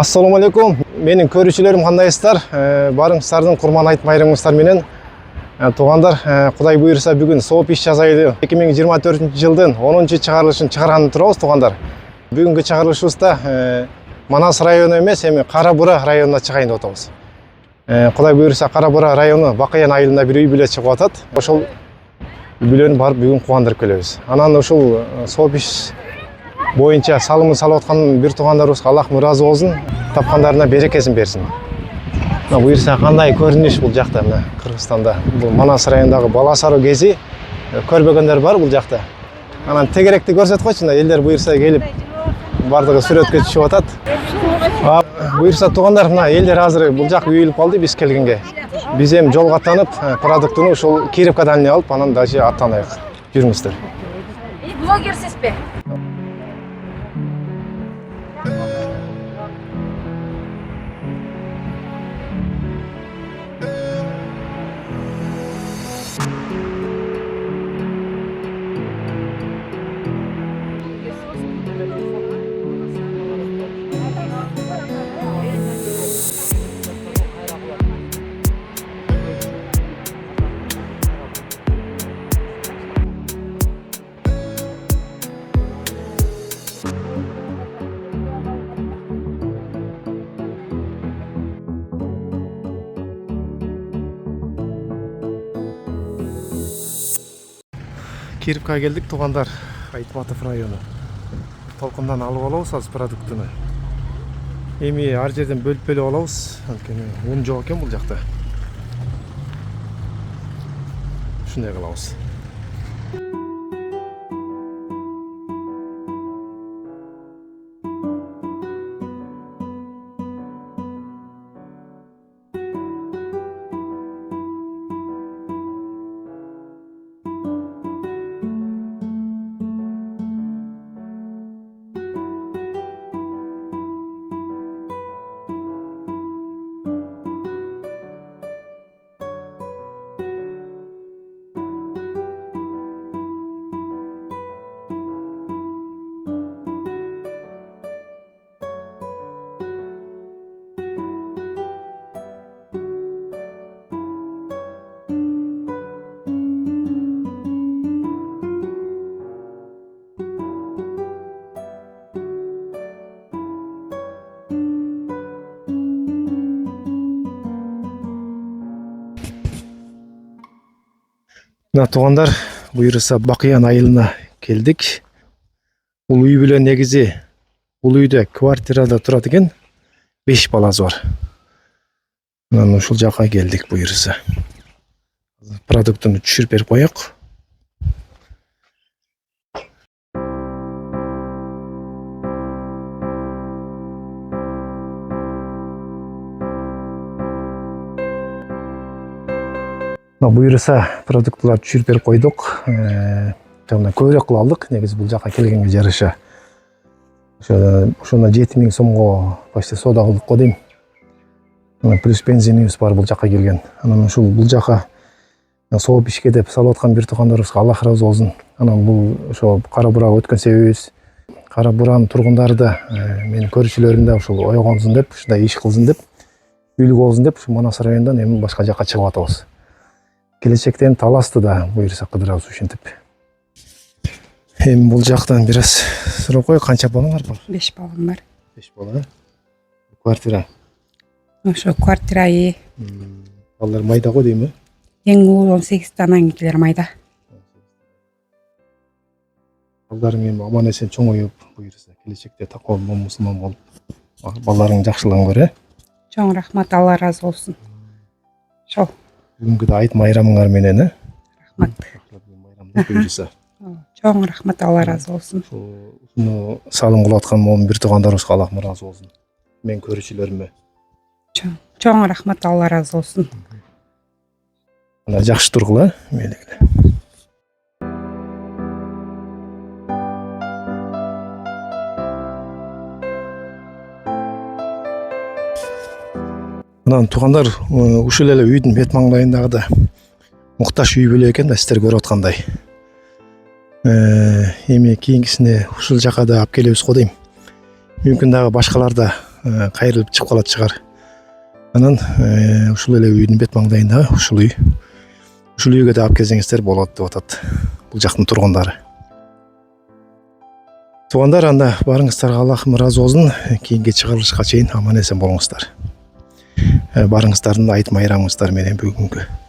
Assalamu alaikum. Менин көрүүчүлөрүм кандайсыздар? Барыңыздардан курман айт байрамыңыздар менен. Туугандар, Кудай буйруса бүгүн сооп иш жасайлы 2024 жылдын 10-чы чыгарылышын чыгарганы турабыз, туугандар. Бүгүнкү чыгарылышыбызда Манас району эмес, эми Кара Бура районуна чыгайын деп атабыз. Кудай буйруса Кара Бура району Бакаян айылында бир үй бүлө чыгып атат. Ошол үй бүлөнү барып бүгүн кубандырып келебиз. Анан ушул сооп иш боюнча салымын салып аткан бир туугандарыбызга Аллах ыраазы болсун, тапкандарына берекесин берсин. Буйруса кандай көрүнүш бул жакта, мына Кыргызстанда, бул Манас районундагы бала сароо кези көрбөгөндөр бар бул жакта. Анан тегеректи көрсөтүп койчу, элдер буйруса келип бардыгы сүрөткө түшүп атат. Буйруса туугандар, мына элдер азыр бул жак үйүлүп калды биз келгенге. Биз эми жолго аттанып, продуктуну ушул Кировкадан эле алып, анан дальше аттанайык. Жүрүңүздөр. Блогерсизби? Кировкага келдик, туугандар. Айтбатов району. Толкундан алып алабыз азыр продуктуну. Эми ар жерден бөлүп алабыз. Анткени ун жок экен бул жакта. Ушундай кылабыз. Мына туугандар, буйруса Бакаян айылына келдик. Бул үй бүлө негизи бул үйдө квартирада турат экен. 5 баласы бар. Анан ушул жака келдик буйруса. Продуктуну түшүрүп берип коёк. Буйруса продуктуларды түшүрүп берип койдук. Жана көбүрөөк кыла алдык, негизи бул жака келгенге жараша. Ошондо 7000 сомго почти соода кылдык го дейм. Плюс бензинибиз бар бул жака келген. Анан ушул бул жака сооп ишке деп салып аткан бир туугандарыбызга Аллах ыраазы болсун. Анан бул ошо Кара Бурага өткөн себебибиз Кара Буранын тургундары да, менин көрүүчүлөрүм да ушул ойгонсун деп, ушундай иш кылсын деп, үйлүк болсун деп, ушу Манас районунан эми башка жака чыгып атабыз. Келечектен таласты да буйруса кыдырабыз ушинтип. Эми бул жактан бир аз сурап кой, канча балаңар бар? 5 балам бар. 5 бала. Квартира. Ошо квартирайы. Балдар майда го дейми? Эң уул 18, анан кийинкилер майда. Балдарың эми аман эсен чоңоюп, буйруса келечекте такоо мусулман болуп, балдарыңдын жакшылыгын көр, Чоң рахмат, Алла ыраазы болсун. Ошол. Бүгүнкү да айт майрамыңар менен, Рахмат. Майрамда буйруса. Чоң рахмат, Алла ыраазы болсун. Ушуну салым кылып аткан момун бир туугандарыбызга Аллах ыраазы болсун. Мен көрүүчүлөрүмө. Чоң рахмат, Алла ыраазы болсун. Ана жакшы тургула, мейлиңиз. Анан туугандар, ушул эле үйдүн бет маңдайындагы да мукташ үй бүлө экен да, сиздер көрүп аткандай. Эми кийинкисине ушул жака да алып келебиз го дейм. Мүмкүн дагы башкалар да кайрылып чыгып калат чыгар. Анан ушул эле үйдүн бет маңдайындагы ушул үйгө да алып келсеңиздер болот деп атат бул жактын тургундары. Туугандар, анда барыңыздарга Аллахым ыраазы болсун. Кийинки чыгарылышка чейин аман эсен болуңуздар. Барыңыздардын айт майрамыңыздар менен бүгүнкү